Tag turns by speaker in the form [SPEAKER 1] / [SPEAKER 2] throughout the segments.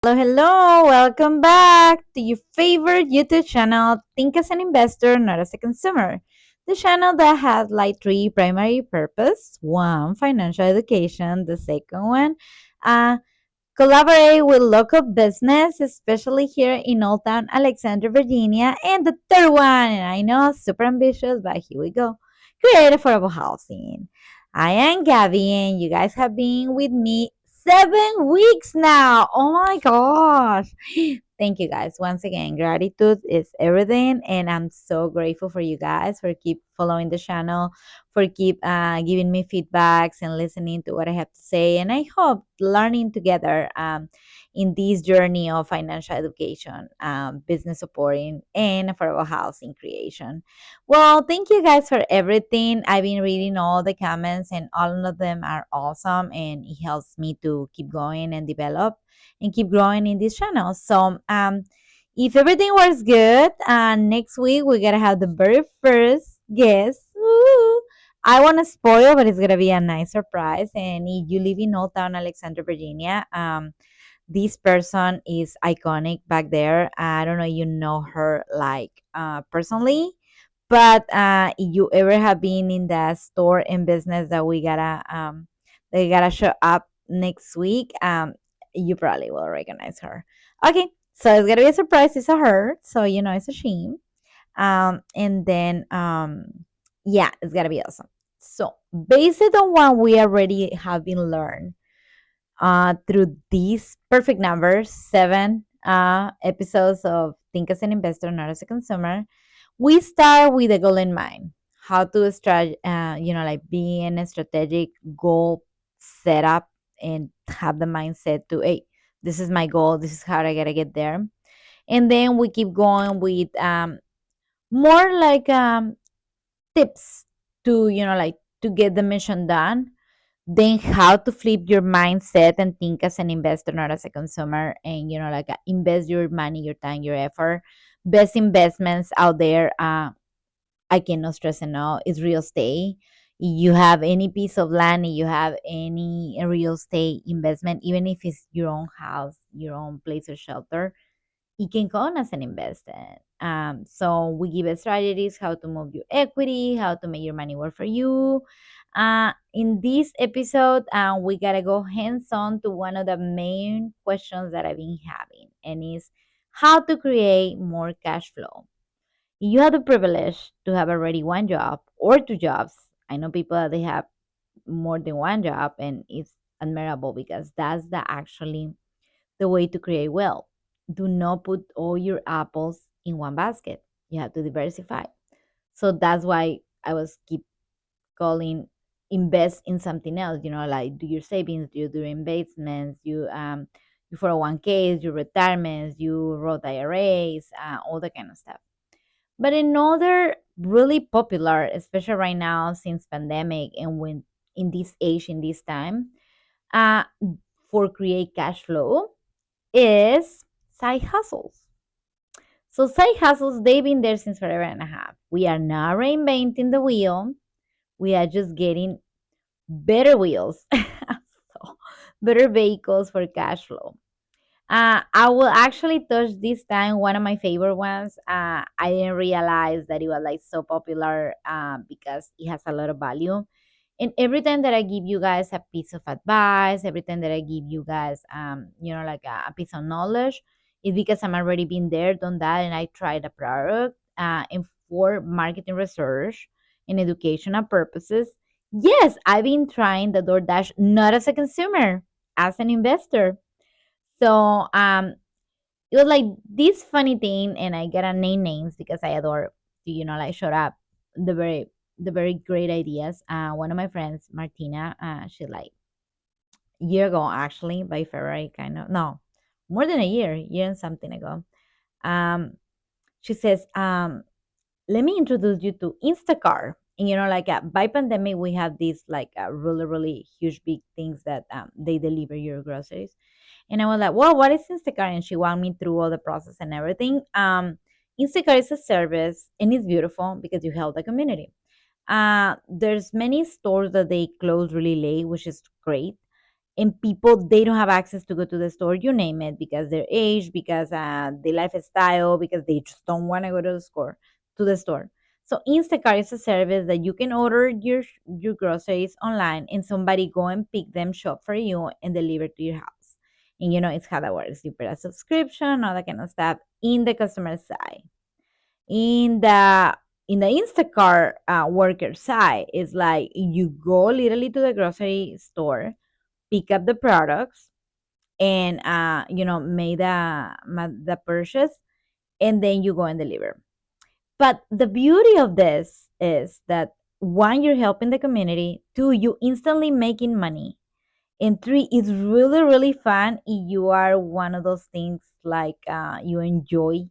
[SPEAKER 1] Hello, hello, welcome back to your favorite YouTube channel, Think as an Investor, Not as a Consumer. The channel that has like three primary purpose. One, financial education. The second one, uh, collaborate with local business, especially here in Old Town Alexandria, Virginia. And the third one, and I know super ambitious, but here we go, create affordable housing. I am Gabby, and you guys have been with me 7 weeks now. Oh my gosh. Thank you guys. Once again, gratitude is everything. And I'm so grateful for you guys for keep following the channel, for keep giving me feedbacks and listening to what I have to say. And I hope learning together in this journey of financial education, business supporting, and affordable housing creation. Well, thank you guys for everything. I've been reading all the comments, and all of them are awesome, and it helps me to keep going and develop and keep growing in this channel. So, if everything works good, next week we're gonna have the very first guest. Woo! I want to spoil, but it's gonna be a nice surprise. And if you live in Old Town Alexandria, Virginia, this person is iconic back there. I don't know you know her like personally, but if you ever have been in the store and business that we gotta show up next week, you probably will recognize her. Okay, so it's gonna be a surprise. It's a her, so you know it's a she. And then yeah, it's gonna be awesome. So based on what we already have been learned through these perfect numbers, seven episodes of Think as an Investor, Not as a Consumer, we start with a goal in mind. How to like being a strategic goal setup and have the mindset to, hey, this is my goal. This is how I gotta get there. And then we keep going with more like tips to, like to get the mission done, then how to flip your mindset and think as an investor, not as a consumer, and like invest your money, your time, your effort. Best investments out there, I cannot stress enough, is real estate. You have any piece of land, you have any real estate investment, even if it's your own house, your own place of shelter, it can count as an investment. So we give strategies how to move your equity, how to make your money work for you. In this episode, we gotta go hands on to one of the main questions that I've been having, and is how to create more cash flow. You have the privilege to have already one job or two jobs. I know people that they have more than one job, and it's admirable because that's the way to create wealth. Do not put all your apples in one basket. You have to diversify. So that's why I was keep calling invest in something else, like do your savings, you do investments, you 401ks, your retirements, you Roth IRAs, all that kind of stuff. But another really popular, especially right now since pandemic and when in this age, in this time, uh, for create cash flow is side hustles. So side hustles, they've been there since forever and a half. We are not reinventing the wheel. We are just getting better wheels, so better vehicles for cash flow. I will actually touch this time one of my favorite ones. I didn't realize that it was like so popular because it has a lot of value. And every time that I give you guys a piece of advice, every time that I give you guys, like a piece of knowledge, it's because I'm already been there, done that, and I tried the product. And for marketing research and educational purposes, yes, I've been trying the DoorDash not as a consumer, as an investor. So it was like this funny thing, and I gotta name names because I adore to like shut up the very great ideas. One of my friends, Martina, she like year ago actually by February, kind of no, more than a year and something ago. Um, she says, let me introduce you to Instacart. And like by pandemic, we have these like really huge big things that they deliver your groceries. And I was like, well, what is Instacart? And she walked me through all the process and everything. Instacart is a service and it's beautiful because you help the community. There's many stores that they close really late, which is great. and people, they don't have access to go to the store, you name it, because their age, because the lifestyle, because they just don't want to go to the store. So Instacart is a service that you can order your groceries online, and somebody go and pick them, shop for you, and deliver to your house. And it's how that works. You pay a subscription, all that kind of stuff in the customer side. In the Instacart worker side, it's like you go literally to the grocery store, pick up the products, and make the purchase, and then you go and deliver. But the beauty of this is that, one, you're helping the community. Two, you instantly making money. And three, it's really, really fun if you are one of those things like you enjoy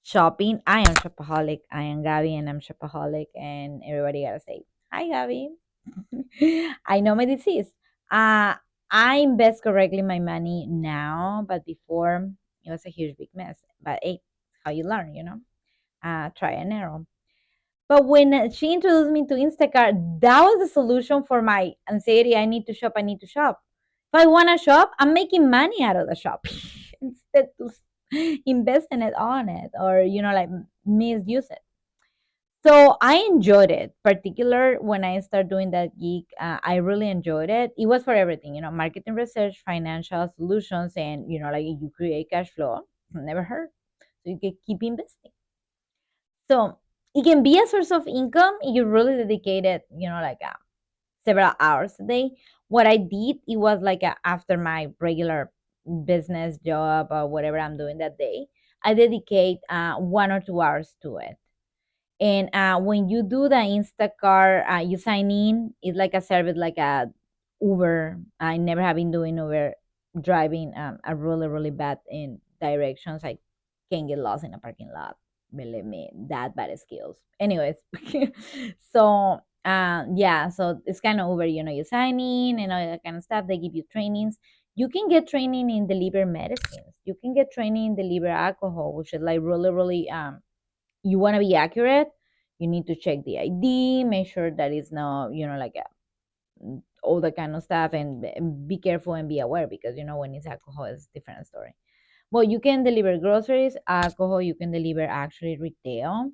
[SPEAKER 1] shopping. I am shopaholic. I am Gabby, and I'm shopaholic. And everybody gotta say, "Hi, Gabby." I know my disease. Uh, I invest correctly my money now, but before it was a huge big mess. But hey, how you learn, try and error. But when she introduced me to Instacart, that was the solution for my anxiety. I need to shop. I need to shop. If I want to shop, I'm making money out of the shop instead to invest in it on it, or like misuse it. So I enjoyed it, particular when I started doing that gig. I really enjoyed it. It was for everything, marketing research, financial solutions, and like you create cash flow. Never heard. So you can keep investing. So it can be a source of income if you really dedicate it, like several hours a day. What I did, it was like after my regular business job or whatever I'm doing that day, I dedicate 1 or 2 hours to it. And when you do the Instacart, you sign in. It's like a service, like a Uber. I never have been doing Uber driving. I'm really, really bad in directions. I can get lost in a parking lot. Believe me, that bad skills. Anyways, so yeah, so it's kind of Uber. You sign in and all that kind of stuff. They give you trainings. You can get training in deliver medicines. You can get training in deliver alcohol, which is like really, really you want to be accurate. You need to check the ID, make sure that it's not, like all that kind of stuff, and be careful and be aware, because when it's alcohol, it's a different story. Well, you can deliver groceries, alcohol. You can deliver actually retail.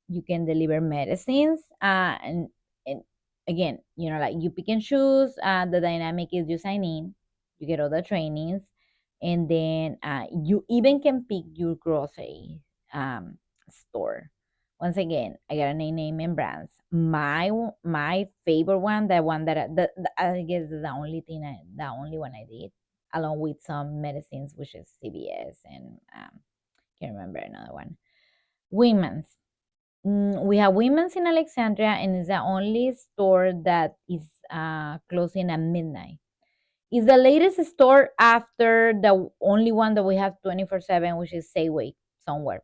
[SPEAKER 1] You can deliver medicines, and again, like you pick and choose. The dynamic is you sign in, you get all the trainings, and then you even can pick your grocery store. Once again, I gotta name and brands. My favorite one, the one that I guess is the only the only one I did, along with some medicines, which is CVS, and can't remember another one. Women's. We have Women's in Alexandria, and it's the only store that is closing at midnight. It's the latest store after the only one that we have 24/7, which is Safeway somewhere.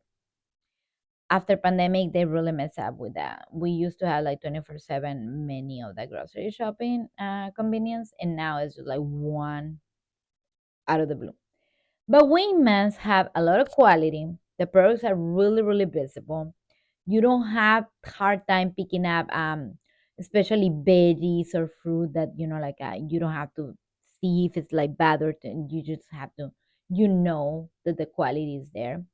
[SPEAKER 1] After pandemic, they really mess up with that. We used to have like 24/7 many of the grocery shopping convenience, and now it's just like one out of the blue. But Women's have a lot of quality. The products are really, really visible. You don't have hard time picking up especially veggies or fruit that like you don't have to see if it's like bad or you just have to that the quality is there.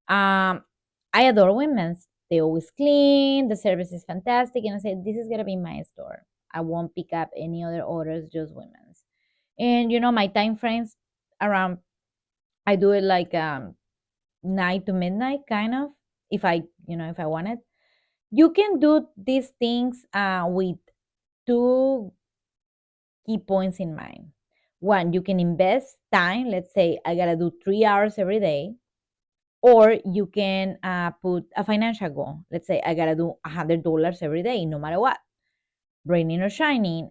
[SPEAKER 1] I adore Women's. They always clean, the service is fantastic, and I said this is gonna be my store. I won't pick up any other orders, just Women's. And my time frames around, I do it like 9 to midnight, kind of, if I want it. You can do these things with two key points in mind. One, you can invest time. Let's say I gotta do 3 hours every day, or you can put a financial goal. Let's say I gotta do $100 every day, no matter what, raining or shining.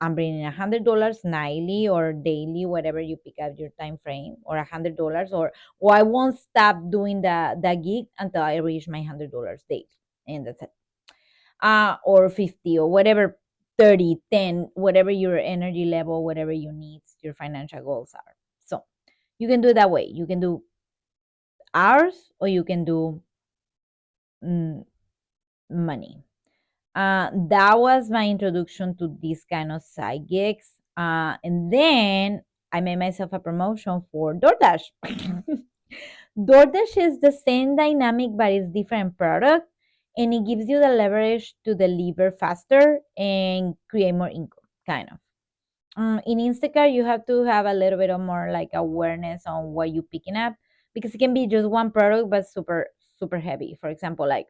[SPEAKER 1] I'm bringing $100 nightly or daily, whatever you pick up your time frame, or $100, or I won't stop doing the gig until I reach my $100 daily, and that's it. Or 50 or whatever, 30, 10, whatever your energy level, whatever your needs, your financial goals are. So you can do it that way. You can do hours, or you can do mm, money. That was my introduction to these kind of side gigs. And then I made myself a promotion for DoorDash. DoorDash is the same dynamic, but it's different product, and it gives you the leverage to deliver faster and create more income, kind of. In Instacart, you have to have a little bit of more like awareness on what you're picking up, because it can be just one product but super super heavy. For example, like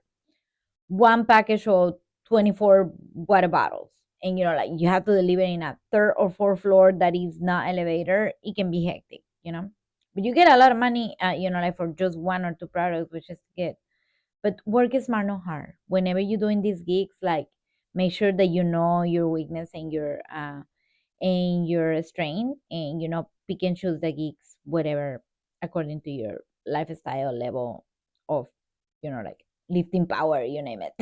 [SPEAKER 1] one package of 24 water bottles, and like you have to deliver in a third or fourth floor that is not elevator. It can be hectic. But you get a lot of money, like for just one or two products, which is good. But work is smart, not hard. Whenever you're doing these gigs, like make sure that you know your weakness and your strength, and pick and choose the gigs, whatever, according to your lifestyle level of, like lifting power, you name it.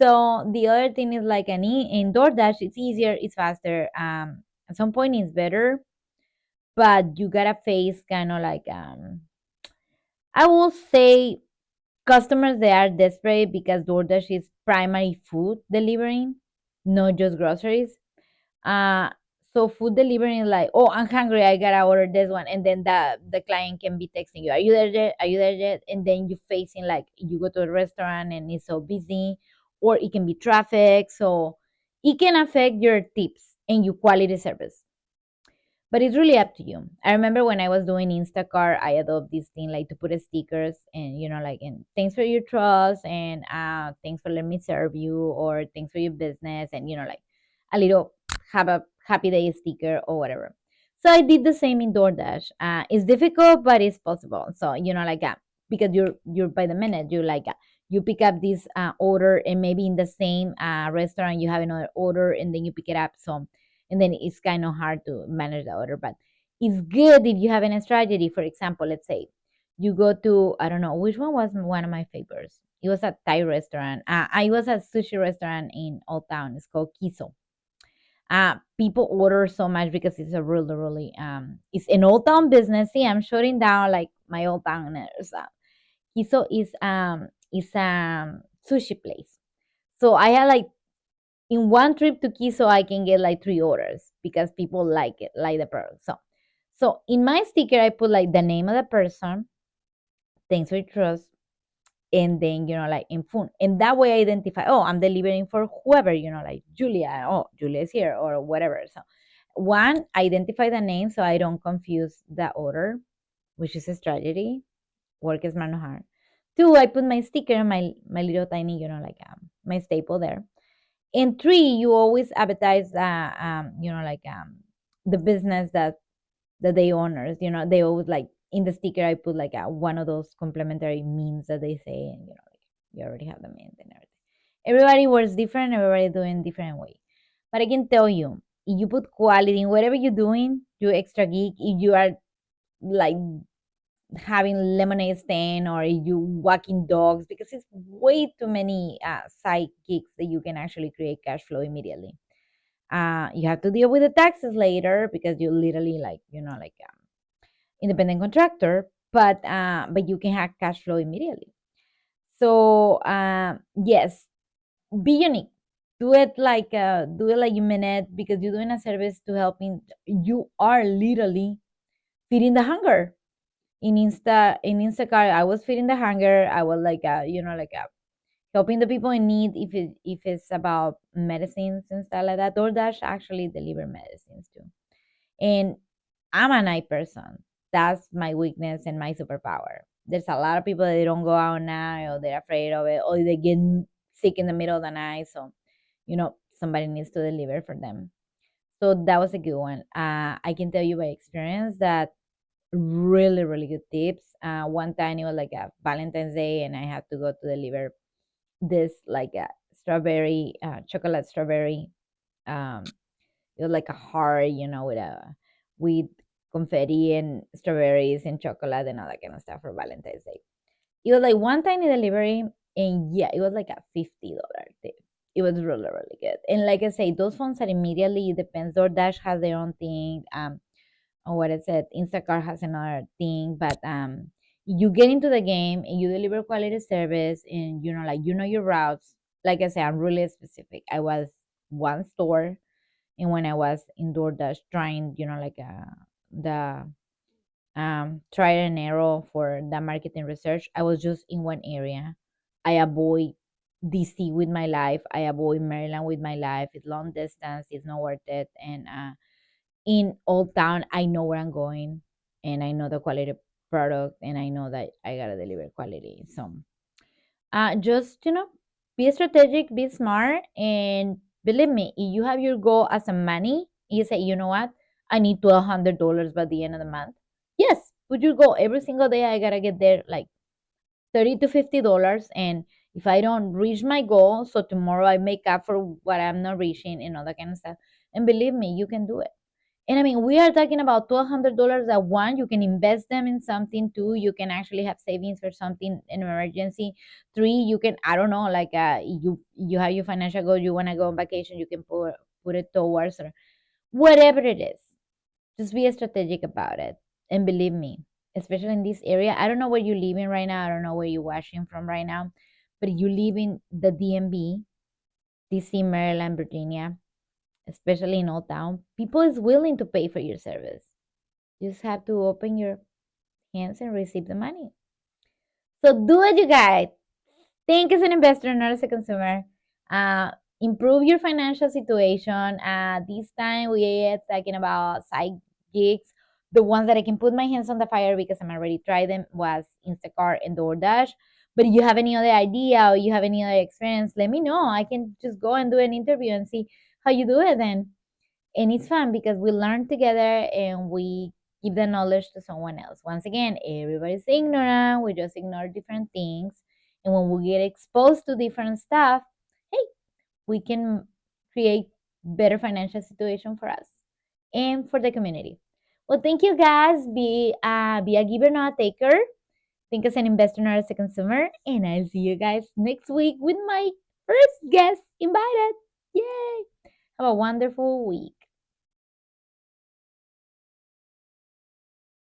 [SPEAKER 1] So the other thing is like in DoorDash, it's easier, it's faster. At some point it's better, but you gotta face kind of like I will say customers, they are desperate because DoorDash is primary food delivering, not just groceries. Uh so food delivery is like, oh, I'm hungry, I gotta order this one, and then the client can be texting you, are you there yet? Are you there yet? And then you facing like you go to a restaurant and it's so busy, or it can be traffic, so it can affect your tips and your quality service. But it's really up to you. I remember when I was doing Instacart, I adopt this thing like to put stickers and like, and thanks for your trust, and thanks for letting me serve you, or thanks for your business, and like a little have a happy day sticker or whatever. So I did the same in DoorDash. It's difficult, but it's possible. So like because you're by the minute, you like you pick up this order, and maybe in the same restaurant you have another order, and then you pick it up. So and then it's kind of hard to manage the order, but it's good if you have a strategy. For example, let's say you go to, I don't know which one was one of my favorites. It was a Thai restaurant. I was at a sushi restaurant in Old Town. It's called Kiso. People order so much because it's a really really it's an Old Town business. See, I'm shutting down like my Old Towners. Kiso is sushi place. So I had like in one trip to Kiso, I can get like three orders because people like it, like the product. So in my sticker, I put like the name of the person, thanks for your trust, and then like in phone, and that way I identify. Oh, I'm delivering for whoever, like Julia. Oh, Julia's here or whatever. So one, identify the name so I don't confuse the order, which is a strategy. Work is man hard. Two, I put my sticker, my little tiny, like my staple there. And three, you always advertise like the business that they owners, they always like in the sticker I put like one of those complimentary memes that they say, and like you already have the memes and everything. Everybody works different, everybody doing different way. But I can tell you, if you put quality in whatever you're doing, you extra geek, if you are like having lemonade stand, or you walking dogs, because it's way too many side gigs that you can actually create cash flow immediately. You have to deal with the taxes later because you literally like like independent contractor, but you can have cash flow immediately. So yes, be unique. Do it like you mean it, because you're doing a service to helping. You are literally feeding the hunger. In Instacart, I was feeding the hunger. I was like helping the people in need, if it's about medicines and stuff like that. DoorDash actually deliver medicines too. And I'm a night person. That's my weakness and my superpower. There's a lot of people that they don't go out now, or they're afraid of it, or they get sick in the middle of the night. So, somebody needs to deliver for them. So that was a good one. I can tell you by experience that really, really good tips. One time it was like a Valentine's Day, and I had to go to deliver this like a strawberry, chocolate strawberry. It was like a heart, with confetti and strawberries and chocolate and all that kind of stuff for Valentine's Day. It was like one tiny delivery, and yeah, it was like a $50 tip. It was really, really good. And like I say, those phones are immediately, it depends. DoorDash has their own thing. Or what I said, Instacart has another thing, but you get into the game and you deliver quality service, and like your routes. Like I said, I'm really specific. I was one store, And when I was in DoorDash trying, like the trial and error for the marketing research, I was just in one area. I avoid DC with my life. I avoid Maryland with my life. It's long distance. It's not worth it. And in Old Town, I know where I'm going, and I know the quality product, and I know that I gotta deliver quality. So, just be strategic, be smart, and believe me, if you have your goal as a money, you say, you know what, I need $1,200 by the end of the month. Yes, put your goal every single day. I gotta get there like $30 to $50, and if I don't reach my goal, so tomorrow I make up for what I'm not reaching and all that kind of stuff. And believe me, you can do it. And I mean, we are talking about $1,200 at one. You can invest them in something. Two, you can actually have savings for something in emergency. Three, you can, I don't know, like you have your financial goal. You want to go on vacation. You can put it towards, or whatever it is. Just be strategic about it. And believe me, especially in this area, I don't know where you live in right now. I don't know where you're watching from right now, but you live in the DMV, DC, Maryland, Virginia, especially in Old Town, people is willing to pay for your service. You just have to open your hands and receive the money. So do it, you guys. Think as an investor, not as a consumer. Uh, Improve your financial situation. This time we are talking about side gigs. The ones that I can put my hands on the fire because I'm already tried them was Instacart and DoorDash. But if you have any other idea or you have any other experience, let me know. I can just go and do an interview and see how you do it then. And it's fun because we learn together and we give the knowledge to someone else. Once again, everybody's ignorant. We just ignore different things. And when we get exposed to different stuff, hey, we can create better financial situation for us and for the community. Well, thank you guys. Be a giver, not a taker. Think as an investor, not as a consumer. And I'll see you guys next week with my first guest invited. Yay! Have a wonderful week.